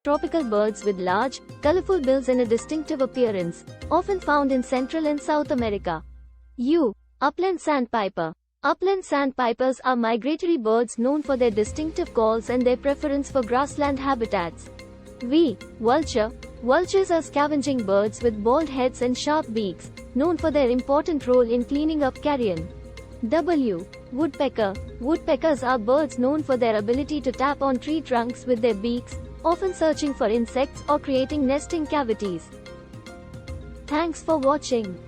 tropical birds with large, colorful bills and a distinctive appearance, often found in Central and South America. U. Upland sandpiper. Upland sandpipers are migratory birds known for their distinctive calls and their preference for grassland habitats. V. Vulture. Vultures are scavenging birds with bald heads and sharp beaks, known for their important role in cleaning up carrion. W. Woodpecker. Woodpeckers are birds known for their ability to tap on tree trunks with their beaks, often searching for insects or creating nesting cavities. Thanks for watching.